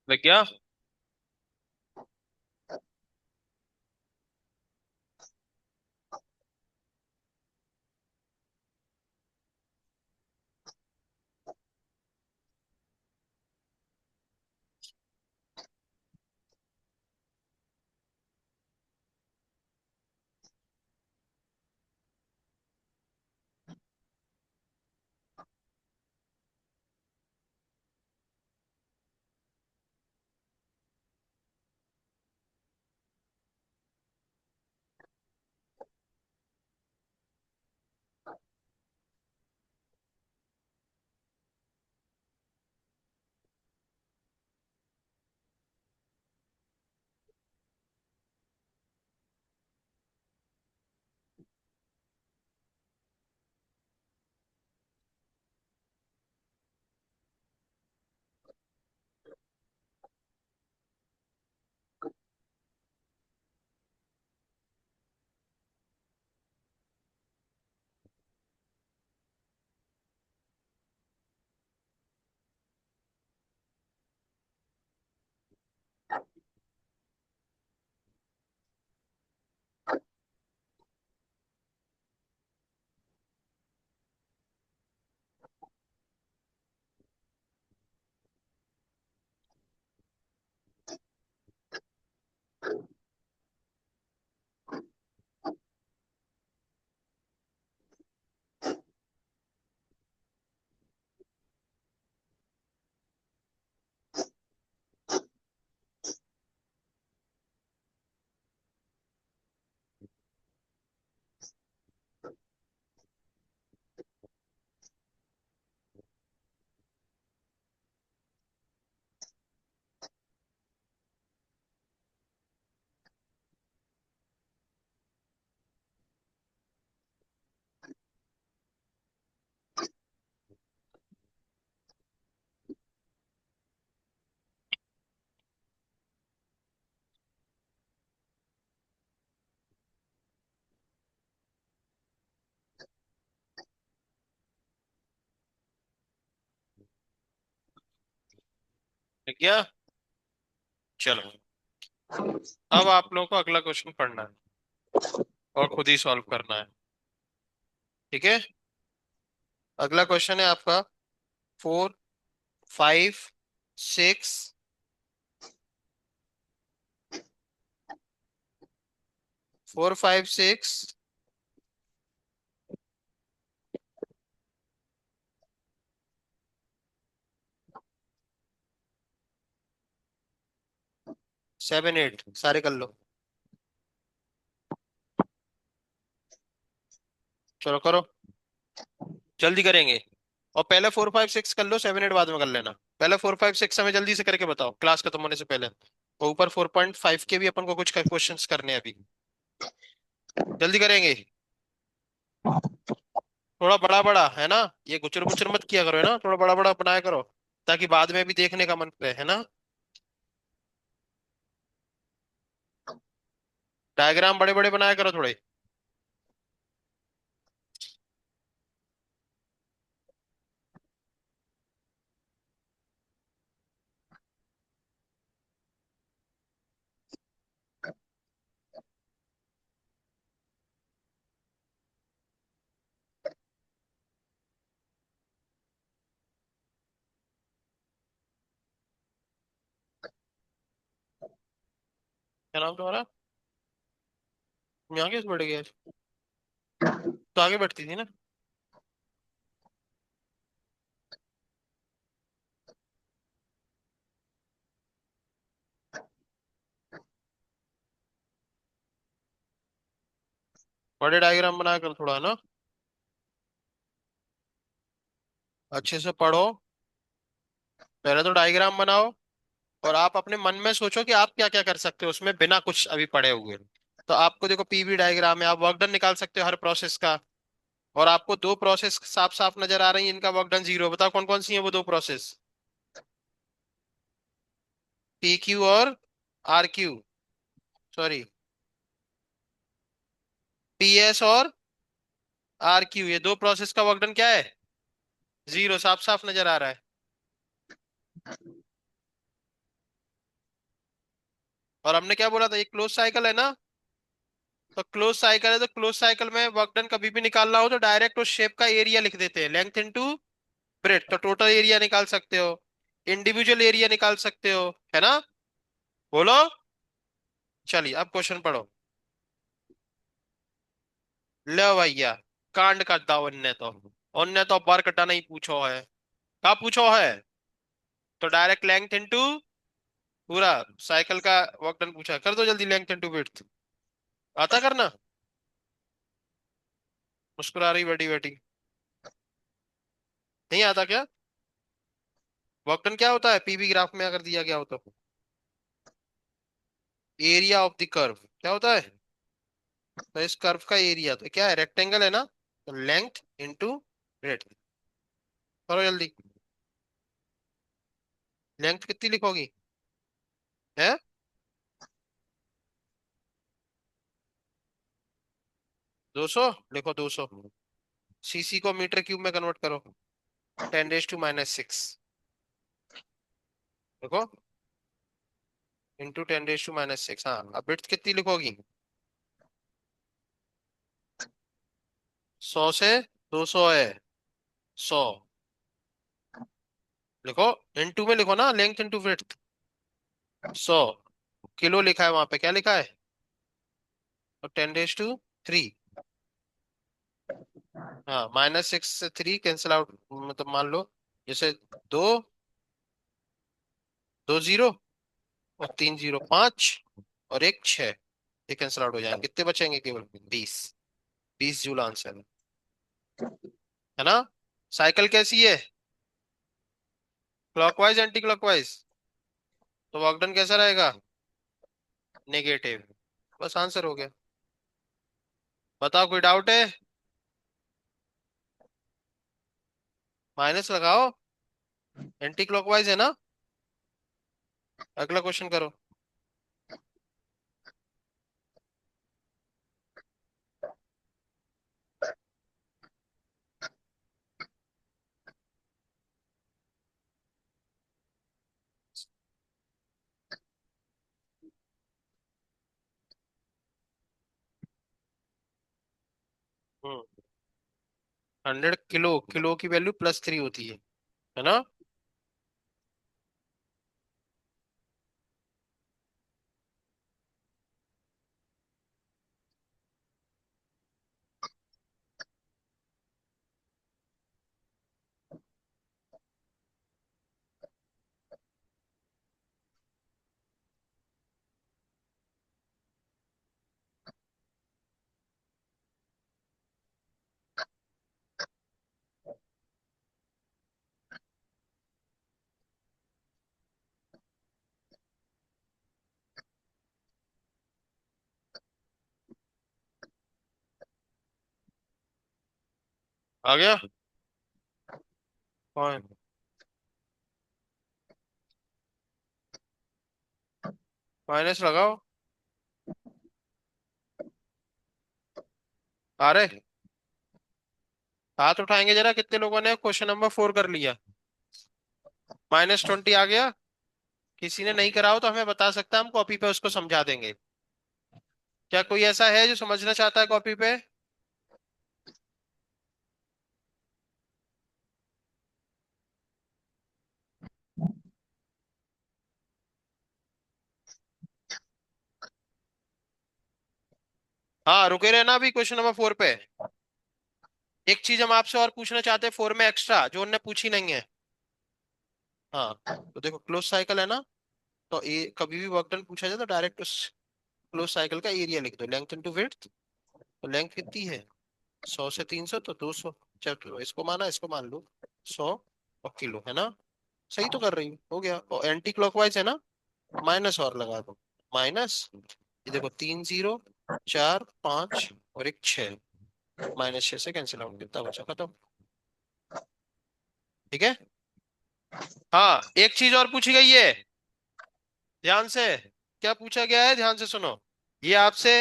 देख गया। देख गया। चलो, अब आप लोगों को अगला क्वेश्चन पढ़ना है और खुद ही सॉल्व करना है। ठीक है। अगला क्वेश्चन है आपका 4, 5, 6, 4, 5, 6, 7, 8 सारे कर लो। चलो करो, जल्दी करेंगे। और पहले 4, 5, 6 कर लो, 7, 8 बाद में कर लेना। पहले 4, 5, 6 हमें जल्दी से करके बताओ, क्लास खत्म होने से पहले। और ऊपर 4.5 के भी अपन को कुछ क्वेश्चंस करने हैं अभी। जल्दी करेंगे। थोड़ा बड़ा बड़ा है ना, ये गुचर गुचर मत किया करो, है ना, थोड़ा बड़ा बड़ा बनाया करो, ताकि बाद में भी देखने का मन करे, है ना। डायग्राम बड़े बड़े बनाया करो थोड़े। क्या नाम तुम्हारा? तुम यहाँ कैसे बैठ गए? तो आगे बैठती थी ना। बड़े डायग्राम बनाया करो थोड़ा, है ना। अच्छे से पढ़ो। पहले तो डायग्राम बनाओ, और आप अपने मन में सोचो कि आप क्या क्या कर सकते हो उसमें बिना कुछ अभी पढ़े हुए। तो आपको देखो, पीवी डायग्राम है, आप वर्क डन निकाल सकते हो हर प्रोसेस का। और आपको दो प्रोसेस साफ साफ नजर आ रही है, इनका वर्क डन 0। बताओ कौन कौन सी है वो दो प्रोसेस? पी क्यू और R Q. Sorry, P S और आर क्यू, ये दो प्रोसेस का वर्क डन क्या है? 0, साफ साफ नजर आ रहा है। और हमने क्या बोला था, ये क्लोज साइकिल है ना। तो क्लोज साइकिल है तो क्लोज साइकिल में वर्क डन कभी भी निकालना हो तो डायरेक्ट उस शेप का एरिया लिख देते हैं, लेंथ इनटू ब्रेड, तो टोटल एरिया निकाल सकते हो, इंडिविजुअल एरिया निकाल सकते हो, है ना। बोलो। चलिए अब क्वेश्चन पढ़ो। ले भैया, कांड कर दाओ उनने तो वर्क डन ही पूछो है। क्या पूछो है? तो डायरेक्ट लेंथ इनटू पूरा साइकिल का वर्क डन पूछा, कर दो जल्दी, लेंथ इनटू विड्थ। आता करना। मुस्कुरा रही बेटी बेटी। नहीं आता क्या? वर्क डन क्या होता है पीवी ग्राफ में अगर दिया गया हो तो? एरिया ऑफ द कर्व क्या होता है? तो इस कर्व का एरिया तो क्या है, रेक्टेंगल है ना, तो लेंथ इंटू ब्रेड्थ। करो जल्दी। लेंथ कितनी लिखोगी? है 200, लिखो 200। सीसी को मीटर क्यूब में कन्वर्ट करो, 10⁻⁻⁶। देखो, इंटू 10⁻⁻⁶। हाँ अब ब्रेड्थ कितनी लिखोगी? 100 से 200 है, 100 लिखो। इंटू में लिखो ना, लेंथ इंटू ब्रेड्थ। 100 किलो लिखा है वहां पे, क्या लिखा है? और 10⁻³ हाँ, -6 से 3 कैंसिल आउट, मतलब मान लो जैसे दो, 2 जीरो और 3 जीरो, 5 और एक 6, ये कैंसिल आउट हो जाएंगे, कितने बचेंगे? केवल 20। 20 जूल आंसर है ना। साइकिल कैसी है? Clockwise anti clockwise? तो वर्कडन कैसा रहेगा? नेगेटिव। बस आंसर हो गया। बताओ कोई डाउट है? माइनस लगाओ, एंटी क्लॉकवाइज है ना। अगला क्वेश्चन करो। हम्म 100 किलो, किलो की वैल्यू +3 होती है ना। आ गया। माइनस लगाओ। आ रहे? हाथ उठाएंगे जरा, कितने लोगों ने क्वेश्चन नंबर 4 कर लिया? -20 आ गया। किसी ने नहीं करा हो तो हमें बता सकता है, हम कॉपी पे उसको समझा देंगे। क्या कोई ऐसा है जो समझना चाहता है कॉपी पे? हाँ रुके रहना अभी क्वेश्चन नंबर 4 पे। एक चीज हम आपसे और पूछना चाहते हैं 4 में एक्स्ट्रा, जो उनने पूछी नहीं है। हाँ, तो देखो क्लोज साइकिल है ना, तो ये कभी भी वर्क डन पूछा जाए तो डायरेक्ट उस क्लोज साइकिल का एरिया लिख दो, लेंथ इनटू विड्थ। तो लेंथ कितनी है? 100 से 300 तो 200। चलो इसको माना, इसको मान लो 100 और किलो, है ना। सही तो कर रही हूँ, हो गया। और एंटी क्लॉकवाइज है ना, माइनस और लगा दो। माइनस, ये देखो 3 जीरो, 4 5 और एक 6, -6 से कैंसिल आउट, कितना बचा? खत्म। ठीक है। हाँ एक चीज और पूछी गई है, ध्यान से। क्या पूछा गया है, ध्यान से सुनो। ये आपसे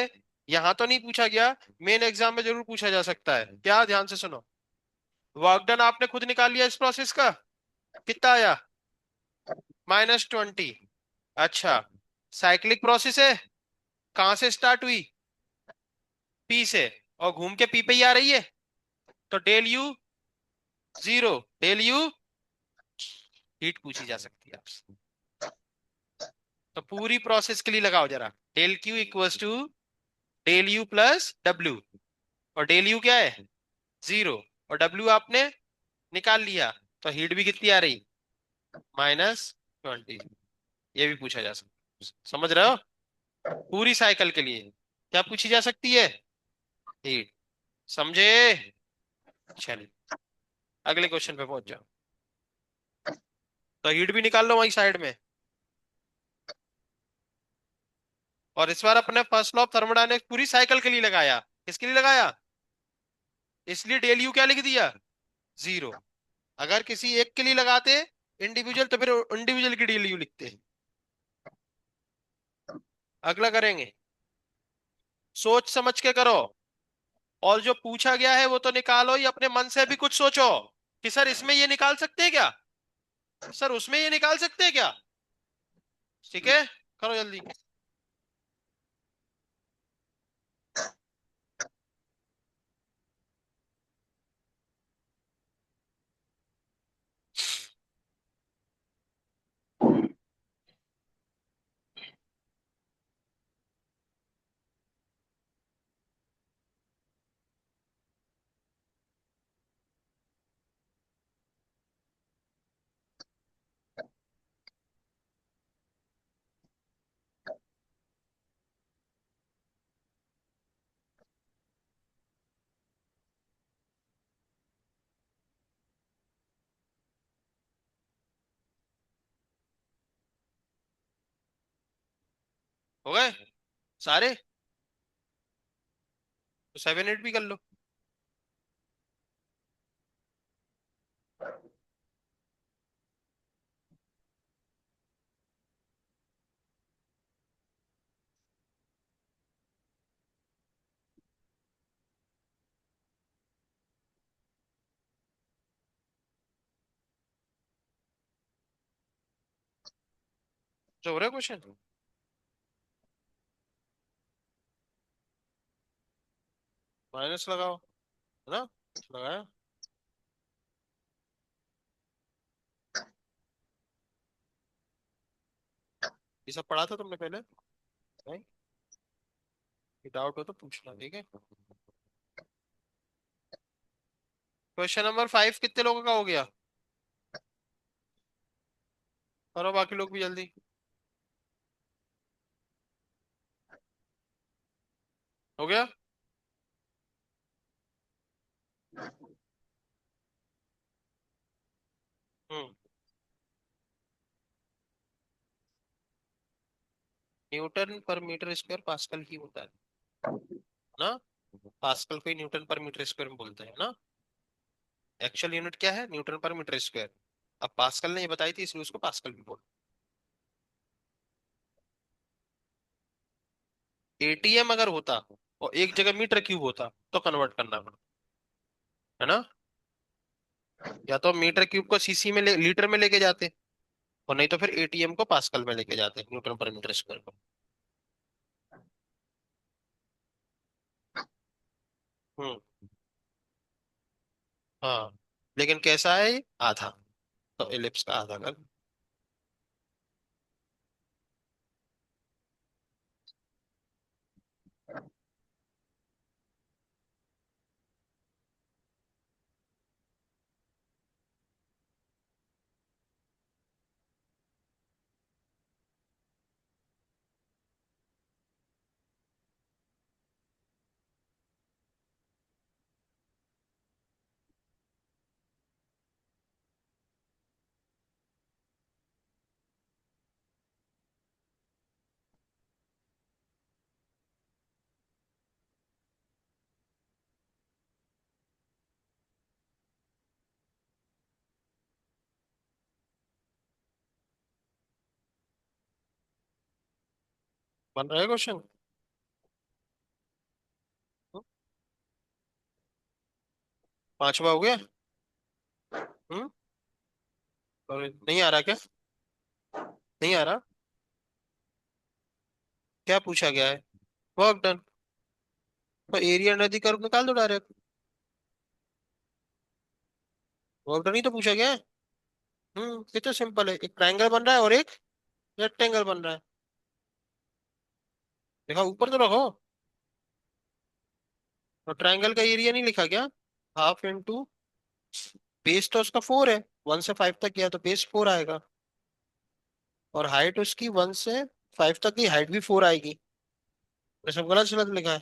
यहां तो नहीं पूछा गया, मेन एग्जाम में जरूर पूछा जा सकता है। क्या, ध्यान से सुनो। वर्क डन आपने खुद निकाल लिया इस प्रोसेस का, कितना आया? -20। अच्छा, साइक्लिक प्रोसेस है, कहां से स्टार्ट हुई? पी से, और घूम के पी पे ही आ रही है। तो del U zero, del U heat पूछी जा सकती है आपसे। तो पूरी प्रोसेस के लिए लगाओ जरा, del Q equals to del U plus W. और डेल यू क्या है? जीरो। और डब्ल्यू आपने निकाल लिया, तो हीट भी कितनी आ रही? -20। ये भी पूछा जा सकता है, समझ रहे हो? पूरी साइकिल के लिए क्या पूछी जा सकती है? हीट। समझे? चलिए अगले क्वेश्चन पे पहुंच जाओ। तो हीट भी निकाल लो वहीं साइड में। और इस बार अपने फर्स्ट लॉ ऑफ थर्मोडायनेमिक्स पूरी साइकिल के लिए लगाया। किसके लिए लगाया? इसलिए डेल यू क्या लिख दिया? जीरो। अगर किसी एक के लिए लगाते इंडिविजुअल, तो फिर इंडिविजुअल की डेल यू लिखते। अगला करेंगे, सोच समझ के करो। और जो पूछा गया है वो तो निकालो ही, अपने मन से भी कुछ सोचो कि सर इसमें ये निकाल सकते हैं क्या, सर उसमें ये निकाल सकते हैं क्या। ठीक है, करो जल्दी। हो गए सारे? तो 7 8 भी कर लो। जो हो रहा है क्वेश्चन, माइनस लगाओ, है ना? लगाया। ये सब पढ़ा था तुमने पहले? नहीं? डाउट हो तो पूछना, ठीक है। क्वेश्चन नंबर 5 कितने लोगों का हो गया? करो बाकी लोग भी जल्दी। हो गया। हम्म। न्यूटन पर मीटर स्क्वायर पास्कल ही होता है ना? पास्कल को ही न्यूटन पर मीटर स्क्वायर में बोलते हैं ना। एक्चुअल यूनिट क्या है? न्यूटन पर मीटर स्क्वायर। अब पास्कल ने ये बताई थी, इसलिए उसको पास्कल भी बोल। एटीएम अगर होता और एक जगह मीटर क्यूब होता तो कन्वर्ट करना पड़ता, है ना? या तो मीटर क्यूब को सीसी में लीटर में लेके जाते, और नहीं तो फिर एटीएम को पास्कल में लेके जाते, न्यूटन पर मीटर स्क्वायर को। हम्म। हाँ, लेकिन कैसा है ये? आधा। तो एलिप्स का आधा कर। बन रहा है क्वेश्चन? 5वां हो गया। हम्म। और नहीं आ रहा क्या? नहीं आ रहा? क्या पूछा गया है? Work done. तो एरिया अंडर द कर्व निकाल दो डायरेक्ट। वर्क डन ही तो पूछा गया है। ये तो सिंपल है, एक ट्रायंगल बन रहा है और एक रेक्टेंगल बन रहा है। देखा, ऊपर तो रखो। तो ट्रायंगल का एरिया नहीं लिखा क्या? हाफ इंटू, बेस तो उसका 4 है, 1 से 5 तक गया तो बेस 4 आएगा। और हाइट उसकी 1 से 5 तक की हाइट भी 4 आएगी। ये सब गलत गलत लिखा है।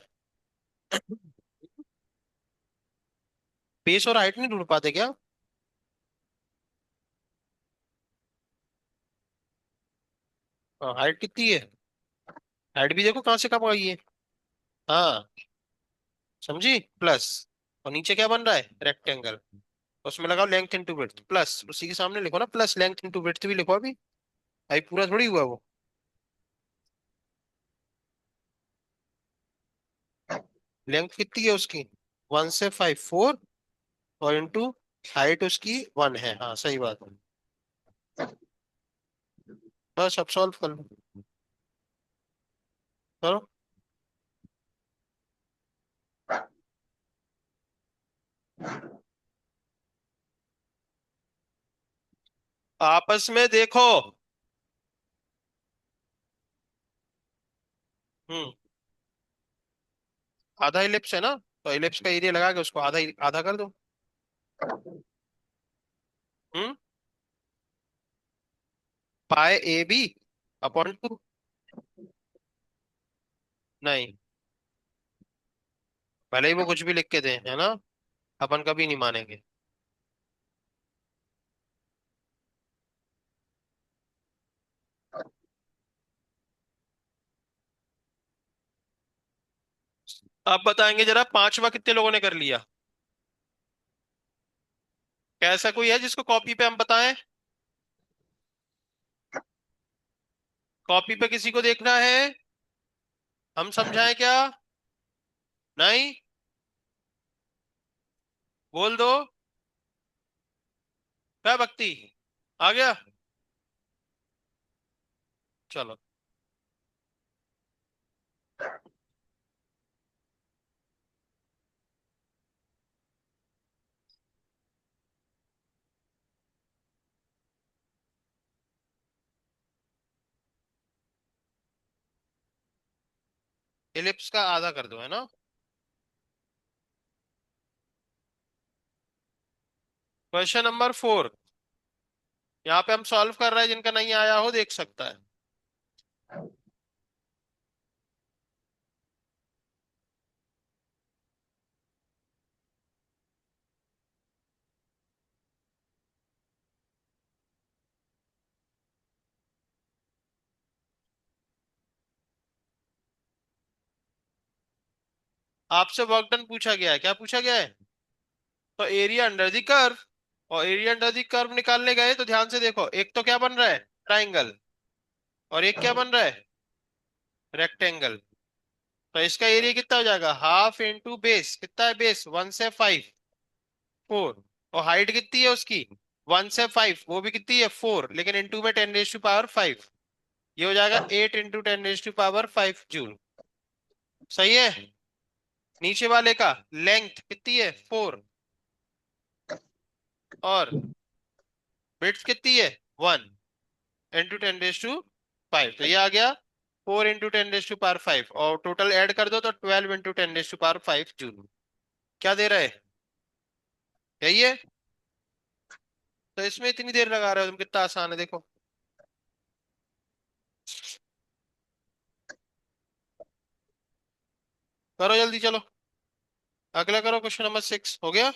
बेस और हाइट नहीं ढूंढ पाते क्या? हाँ, हाइट कितनी है? हाइट भी देखो कहाँ से कब आई है। हाँ, समझी, प्लस। और नीचे क्या बन रहा है? रेक्टेंगल। उसमें लगाओ लेंथ इंटू विड्थ प्लस, उसी के सामने लिखो ना प्लस लेंथ इंटू विड्थ भी लिखो अभी। अभी पूरा थोड़ी हुआ वो। लेंथ कितनी है उसकी? 1 से 5, 4। और इंटू हाइट उसकी 1 है। हाँ, सही बात है। बस अब सॉल्व कर लो। करो। आपस में देखो। हम्म। आधा इलिप्स है ना, तो इलिप्स का एरिया लगा के उसको आधा आधा कर दो। हम्म। पाए ए बी अपॉन 2। नहीं, भले ही वो कुछ भी लिख के दें, है ना, अपन कभी नहीं मानेंगे। आप बताएंगे जरा, पांचवा कितने लोगों ने कर लिया? क्या ऐसा कोई है जिसको कॉपी पे हम बताएं? कॉपी पे किसी को देखना है? हम समझाएं क्या? नहीं? बोल दो। क्या भक्ति, आ गया? चलो। इलिप्स का आधा कर दो, है ना। Question number 4। यहाँ पे हम सॉल्व कर रहे हैं, जिनका नहीं आया हो देख सकता है। आपसे वर्क डन पूछा गया है, क्या पूछा गया है? तो एरिया अंडर द कर्व। और एरिया अंडर द कर्व निकालने गए तो ध्यान से देखो, एक तो क्या बन रहा है? ट्राइंगल। और एक क्या बन रहा है? रेक्टेंगल। तो इसका एरिया कितना हो जाएगा? हाफ इंटू बेस, कितना है बेस? 1 से 5, 4। और हाइट कितनी है उसकी? 1 से 5, वो भी कितनी है? 4, लेकिन इंटू में 10⁵5। ये हो जाएगा 8 × 10⁵5 जूल। सही है। नीचे वाले का लेंथ कितनी है? 4। और विड्थ कितनी है? 1 × 10⁵5, तो ये आ गया 4 × 10⁵5। और टोटल ऐड कर दो तो 12 × 10⁵5 जूल। क्या दे रहा है? यही है। तो इसमें इतनी देर लगा रहे हो तुम, कितना आसान है देखो। करो जल्दी, चलो। अगला करो, क्वेश्चन नंबर 6 हो गया।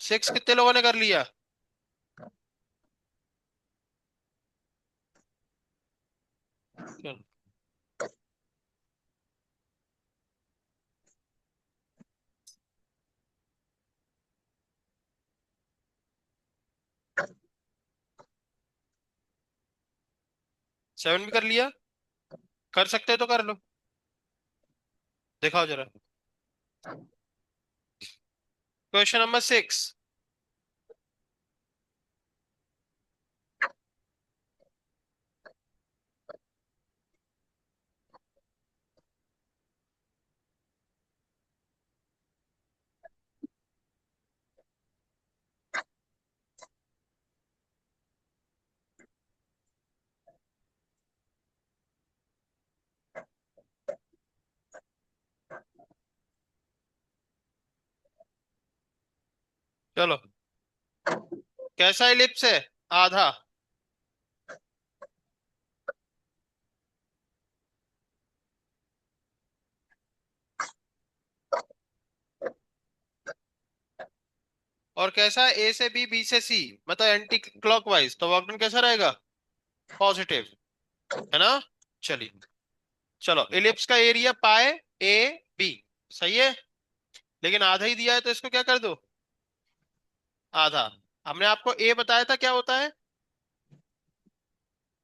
6 कितने लोगों ने कर लिया? चलो। 7 भी कर लिया? कर सकते हो तो कर लो। दिखाओ जरा। Question number 6। चलो, कैसा इलिप्स है? आधा। और कैसा है? ए से बी, बी से सी, मतलब एंटी क्लॉकवाइज, तो वर्क डन कैसा रहेगा? पॉजिटिव, है ना? चलिए, चलो, इलिप्स का एरिया पाए ए बी, सही है। लेकिन आधा ही दिया है, तो इसको क्या कर दो? आधा। हमने आपको ए बताया था क्या होता है?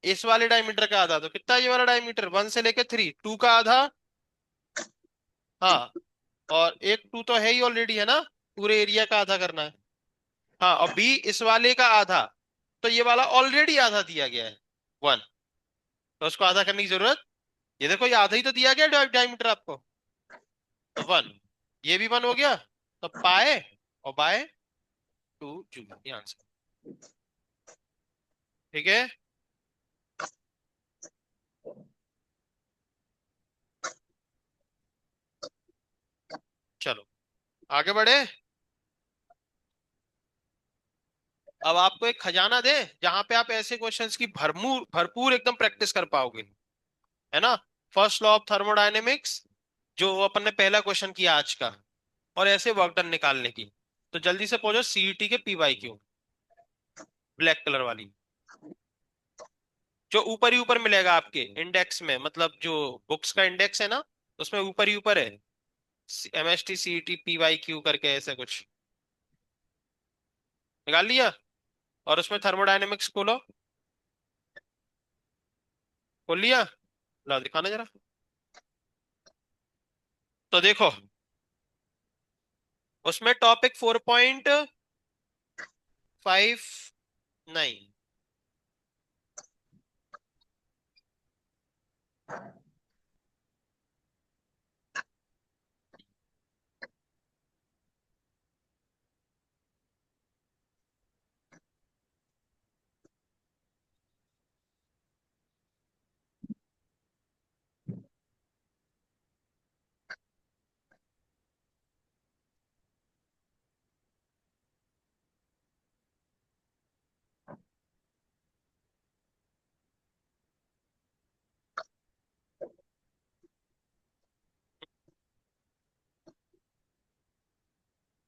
इस वाले डायमीटर का आधा, तो कितना है ये वाला डायमीटर? 1 से लेके 3, 2 का आधा। हाँ, और एक 2 तो है ही ऑलरेडी, है ना? पूरे एरिया का आधा करना है। हाँ, और बी इस वाले का आधा, तो ये वाला ऑलरेडी आधा दिया गया है, 1। तो उसको आधा करने की जरूरत, ये देखो, ये आधा ही तो दिया गया डायमीटर आपको, तो 1। ये भी 1 हो गया, तो पाए और बाय 2 जूल, ये आंसर। ठीक है। चलो, आगे बढ़े। अब आपको एक खजाना दे, जहां पे आप ऐसे क्वेश्चंस की भरपूर भरपूर एकदम प्रैक्टिस कर पाओगे, है ना? फर्स्ट लॉ ऑफ थर्मोडायनेमिक्स, जो अपन ने पहला क्वेश्चन किया आज का, और ऐसे वर्क डन निकालने की। तो जल्दी से पहुंचो सीईटी के पीवाई क्यू, ब्लैक कलर वाली, जो ऊपर ही ऊपर मिलेगा आपके इंडेक्स में, मतलब जो बुक्स का इंडेक्स है ना, उसमें ऊपर ही ऊपर है, एमएसटी सीईटी पीवाई क्यू करके ऐसे कुछ। निकाल लिया? और उसमें थर्मोडायनेमिक्स खोलो। खोल लिया? ला दिखाना जरा। तो देखो, उसमें टॉपिक 4.59।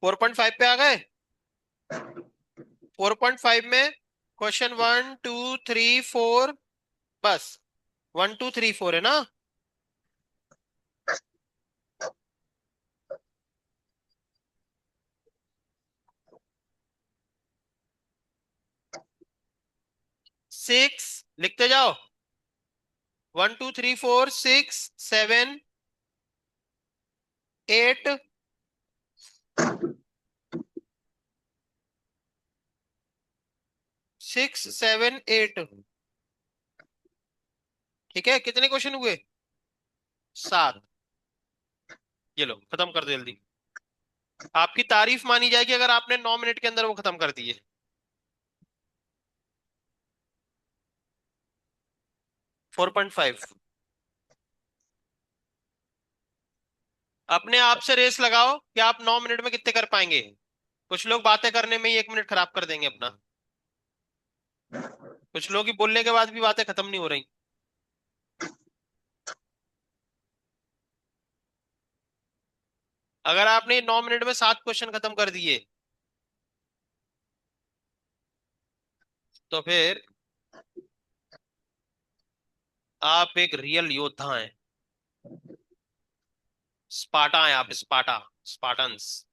4.5 पे आ गए? 4.5 में क्वेश्चन 1 2 3 4, बस 1 2 3 4 है ना? 6 लिखते जाओ। 1 2 3 4 6 7 8, 6 7 8। ठीक है, कितने क्वेश्चन हुए? 7। ये लो, खत्म कर दो जल्दी। आपकी तारीफ मानी जाएगी अगर आपने 9 मिनट के अंदर वो खत्म कर दिए। 4.5। अपने आप से रेस लगाओ कि आप 9 मिनट में कितने कर पाएंगे। कुछ लोग बातें करने में ही 1 मिनट खराब कर देंगे अपना। कुछ लोग ही बोलने के बाद भी बातें खत्म नहीं हो रही। अगर आपने 9 मिनट में 7 क्वेश्चन खत्म कर दिए, तो फिर आप एक रियल योद्धा हैं। स्पार्टा हैं आप, स्पार्टा, स्पार्टन्स।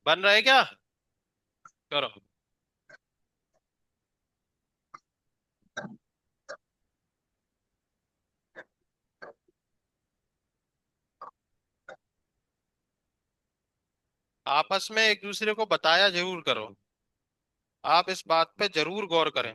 बन रहा है क्या? करो। आपस में एक दूसरे को बताया जरूर करो। आप इस बात पे जरूर गौर करें।